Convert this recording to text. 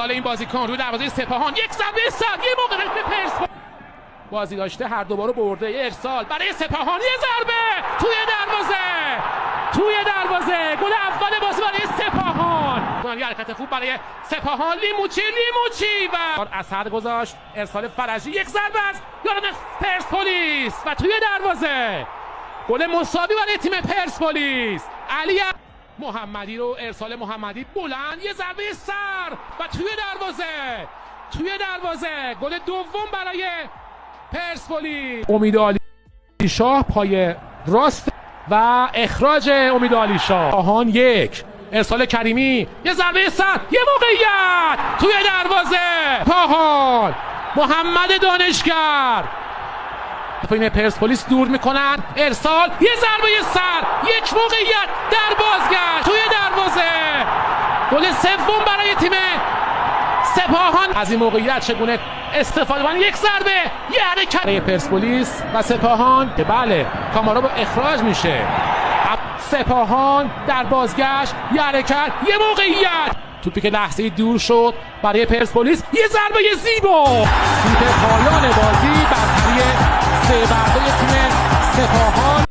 ارسال این بازیکن روی دروازه سپاهان، یک ضربه سر، یه موقع به پرس بازی داشته، هر دوباره برده، ارسال برای سپاهان، یه ضربه توی دروازه، گل اول بازی برای سپاهان. یه حرکت خوب برای سپاهان، لیموچی و اثر گذاشت، ارسال فرجی، یک ضربه از یاران پرسپولیس و توی دروازه، گل مساوی برای تیم پرسپولیس. علی محمدی رو ارسال محمدی بلند، یه ضربه سر و توی دروازه، گل دوم برای پرسپولیس. امید علی شاه پای راست و اخراج امید علی شاه. آهان یک، ارسال کریمی، یه ضربه سر، یه موقعیت توی دروازه، پاهان محمد دانشگر، تیم پرسپولیس دور میکنن، ارسال، یه ضربه سر، یک موقعیت در بازگشت توی دروازه، گل سوم برای تیم سپاهان. از این موقعیت چگونه استفاده کنن، یک ضربه، یه حرکت پرسپولیس و سپاهان که بله کامارا با اخراج میشه. سپاهان در بازگشت، یه حرکت، یه موقعیت، توپی که لحظه‌ای دور شد برای پرسپولیس، یه ضربه زیبا، سوت پایان بازی برتری 3-2 تیم سپاهان.